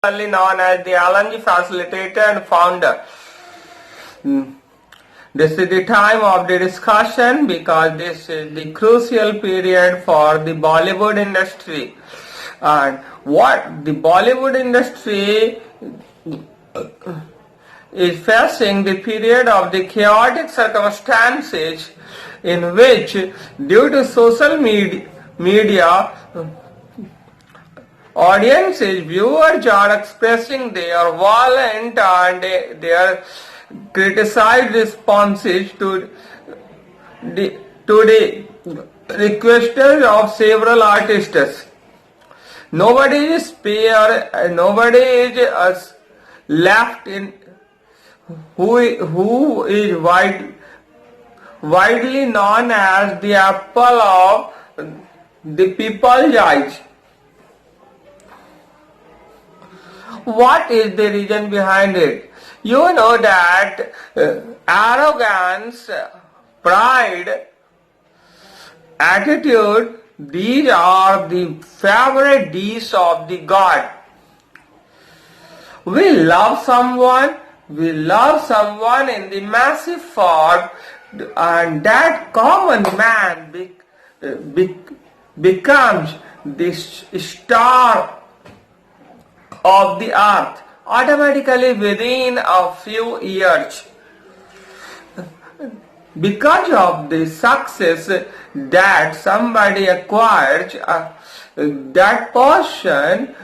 known as the LNG facilitator and founder. This is the time of the discussion because this is the crucial period for the Bollywood industry. And what the Bollywood industry is facing the period of the chaotic circumstances in which, due to social media audiences, viewers are expressing their violent and their criticized responses to the requests of several artists. Nobody is spared, nobody is left in who is widely known as the apple of the people's eyes. What is the reason behind it? You know that arrogance, pride, attitude, these are the favorite deeds of the God. We love someone in the massive form, and that common man becomes the star of the earth automatically within a few years. Because of the success that somebody acquires, that person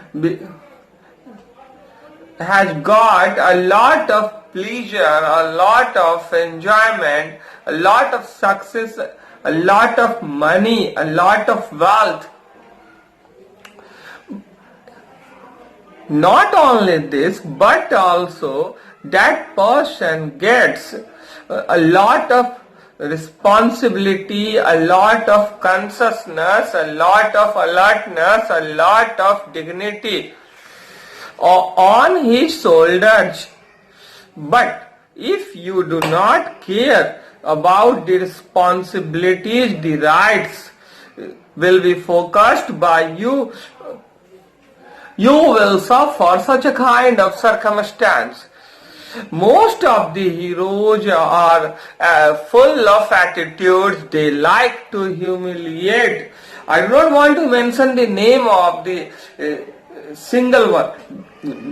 has got a lot of pleasure, a lot of enjoyment, a lot of success, a lot of money, a lot of wealth. Not only this, but also that person gets a lot of responsibility, a lot of consciousness, a lot of alertness, a lot of dignity on his shoulders. But if you do not care about the responsibilities, the rights will be focused by you, you will suffer such a kind of circumstance. Most of the heroes are full of attitudes. They like to humiliate. I do not want to mention the name of the single one,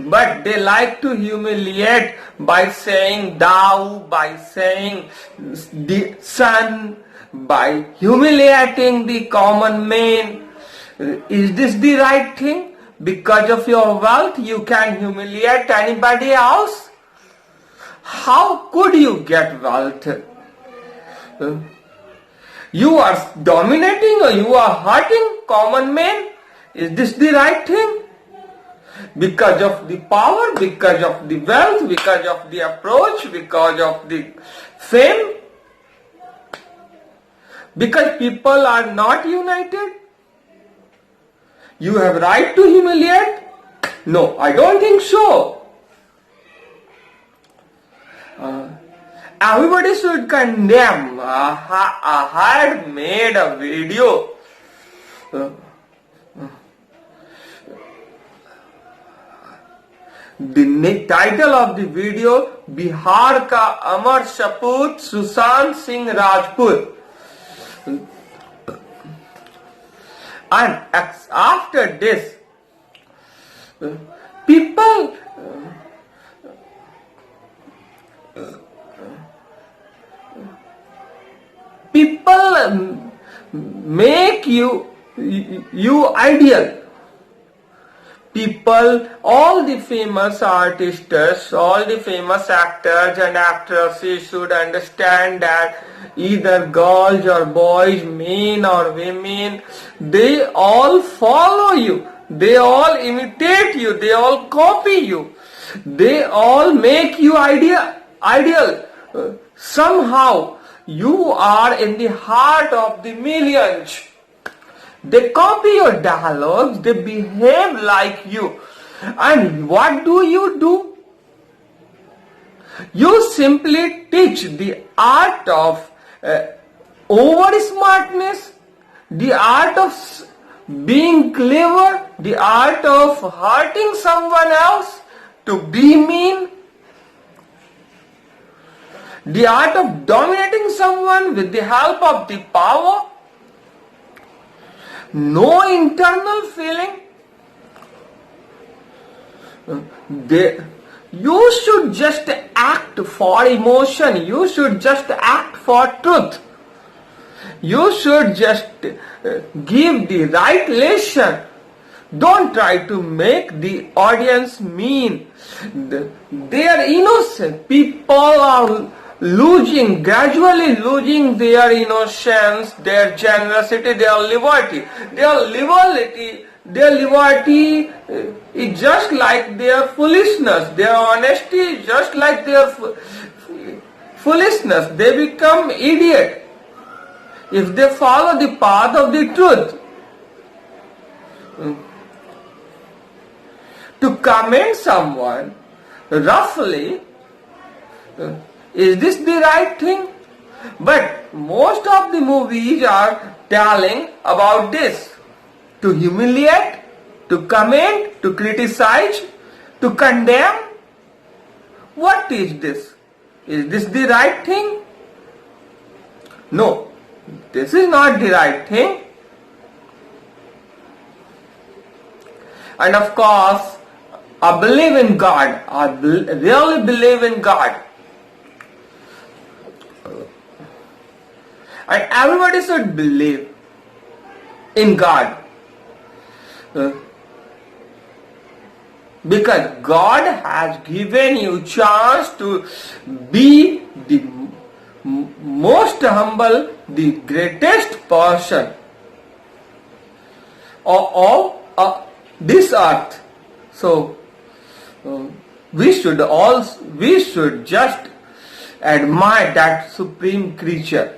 but they like to humiliate by saying thou, by saying the son, by humiliating the common man. Is this the right thing? Because of your wealth, you can humiliate anybody else? How could you get wealth? You are dominating or you are hurting common men? Is this the right thing? Because of the power, because of the wealth, because of the approach, because of the fame? Because people are not united? You have right to humiliate? No, I don't think so. Everybody should condemn. I had made a video. The title of the video, Bihar ka Amar Saput Sushant Singh Rajput. And after this, people make you ideal. People, all the famous artists, all the famous actors and actresses should understand that either girls or boys, men or women, they all follow you, they all imitate you, they all copy you, they all make you ideal. Somehow you are in the heart of the millions. They copy your dialogues, they behave like you. And what do? You simply teach the art of over smartness, the art of being clever, the art of hurting someone else, to be mean, the art of dominating someone with the help of the power, no internal feeling. You should just act for emotion, you should just act for truth. You should just give the right lesson. Don't try to make the audience mean. They are innocent. People are gradually losing their innocence, their generosity, their liberty. Their liberty is just like their foolishness. Their honesty is just like their foolishness. They become idiot if they follow the path of the truth. To comment someone roughly, is this the right thing? But most of the movies are telling about this. To humiliate, to comment, to criticize, to condemn. What is this? Is this the right thing? No, this is not the right thing. And of course, I believe in God. I really believe in God. And everybody should believe in God. Because God has given you chance to be the most humble, the greatest person of this earth. So we should just admire that supreme creature.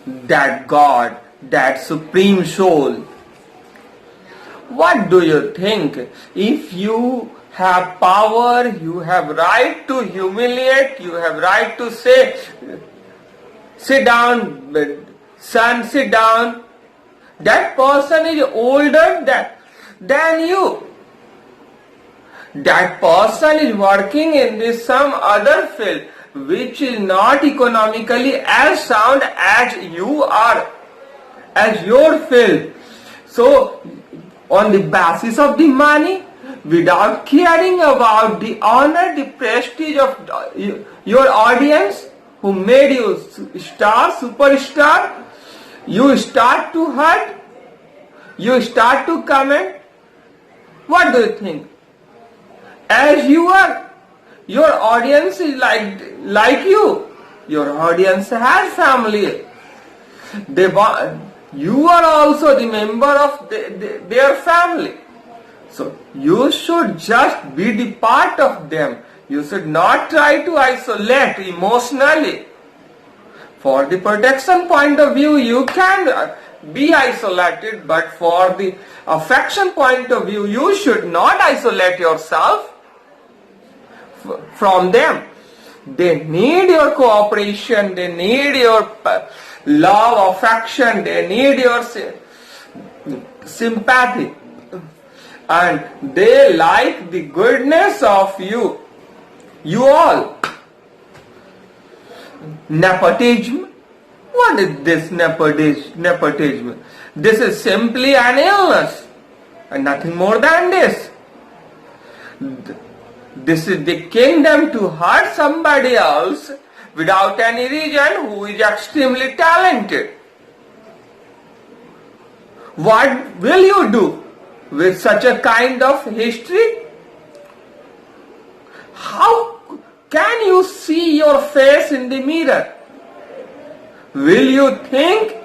That God, that supreme soul. What do you think? If you have power, you have right to humiliate, you have right to say, sit down, son, sit down. That person is older than you. That person is working in some other field which is not economically as sound as you are, as your field. So, on the basis of the money, without caring about the honor, the prestige of your audience who made you superstar, you start to hurt, you start to comment. What do you think? As you are, your audience is like you. Your audience has family. You are also the member of their family. So you should just be the part of them. You should not try to isolate emotionally. For the protection point of view, you can be isolated, but for the affection point of view, you should not isolate yourself from them. They need your cooperation, they need your love, affection, they need your sympathy, and they like the goodness of you all. Nepotism. What is this nepotism? This is simply an illness and nothing more than this. This is the kingdom to hurt somebody else without any reason who is extremely talented. What will you do with such a kind of history? How can you see your face in the mirror? Will you think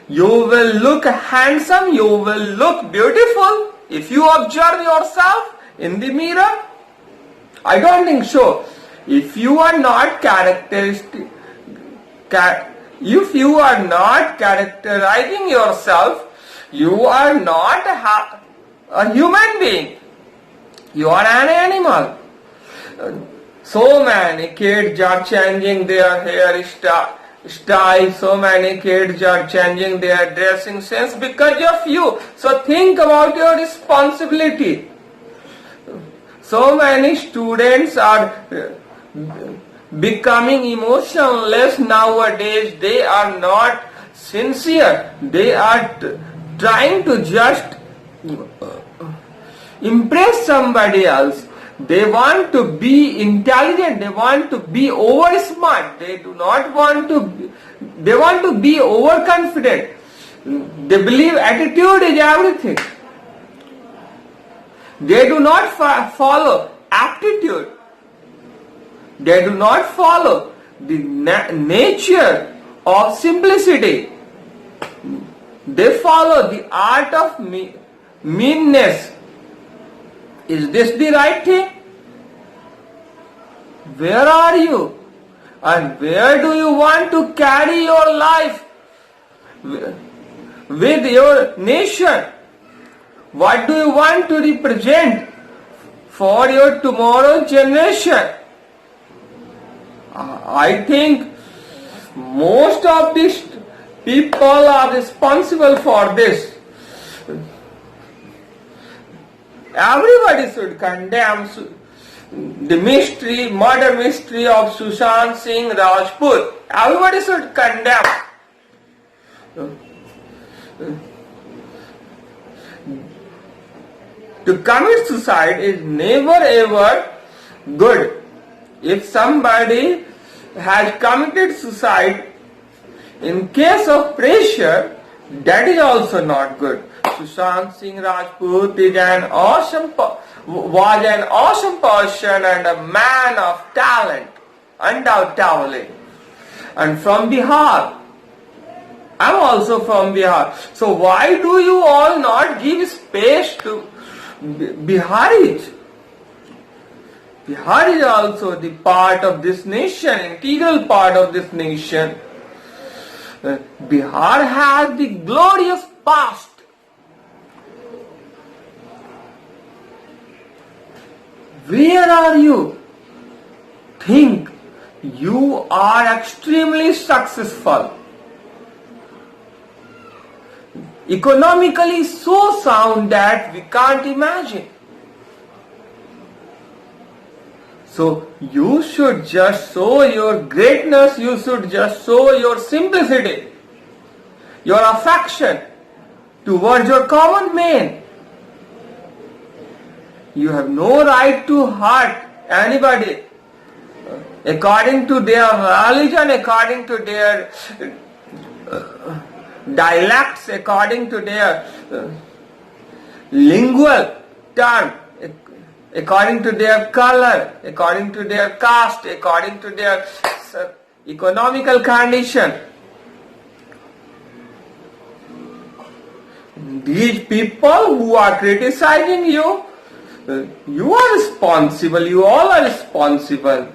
you will look handsome, you will look beautiful if you observe yourself in the mirror? I don't think so. If you are not characterizing yourself, you are not a human being. You are an animal. So many kids are changing their hair style. So many kids are changing their dressing sense because of you. So think about your responsibility. So many students are becoming emotionless nowadays. They are not sincere. They are trying to just impress somebody else. They want to be intelligent. They want to be over smart. They do not want to. They want to be overconfident. They believe attitude is everything. They do not follow aptitude. They do not follow the nature of simplicity. They follow the art of meanness. Is this the right thing? Where are you? And where do you want to carry your life with your nation? What do you want to represent for your tomorrow generation? I think most of these people are responsible for this. Everybody should condemn the murder mystery of Sushant Singh Rajput. Everybody should condemn. To commit suicide is never ever good. If somebody has committed suicide in case of pressure, that is also not good. Sushant Singh Rajput was an awesome person and a man of talent, undoubtedly. And from Bihar. I'm also from Bihar. So why do you all not give space to Biharis? Bihar is also the part of this nation, integral part of this nation. Bihar has the glorious past. Where are you? Think you are extremely successful. Economically so sound that we can't imagine. So you should just show your greatness, you should just show your simplicity, your affection towards your common man. You have no right to hurt anybody according to their religion, according to their dialects, according to their lingual term, according to their color, according to their caste, according to their economical condition. These people who are criticizing you, you are responsible, you all are responsible.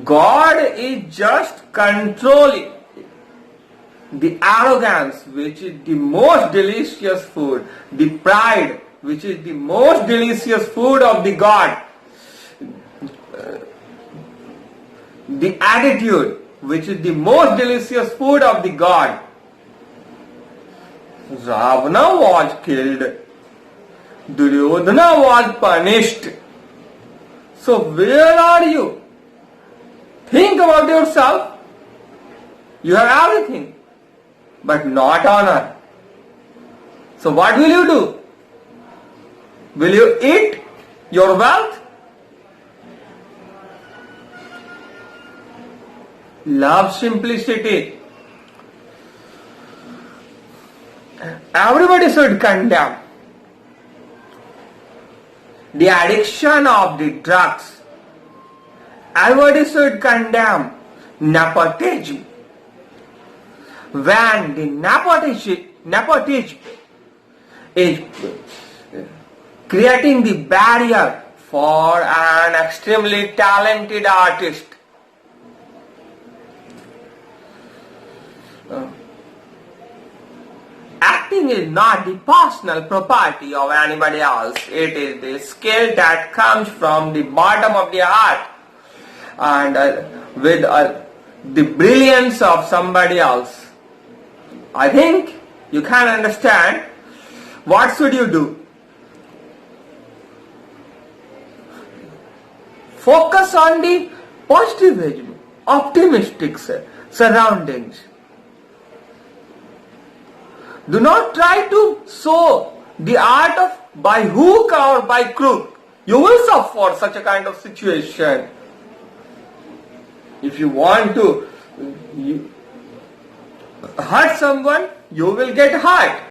God is just controlling the arrogance, which is the most delicious food, the pride, which is the most delicious food of the God, the attitude, which is the most delicious food of the God. Ravana was killed. Duryodhana was punished. So where are you? Think about yourself. You have everything, but not honor. So what will you do? Will you eat your wealth? Love simplicity. Everybody should condemn the addiction of the drugs. Everybody should condemn nepotism. When the nepotism is creating the barrier for an extremely talented artist. acting is not the personal property of anybody else. It is the skill that comes from the bottom of the heart and with the brilliance of somebody else. I think you can understand. What should you do? Focus on the positivism, optimistic surroundings. Do not try to show the art of by hook or by crook. You will suffer such a kind of situation. If you want to hurt someone, you will get hurt.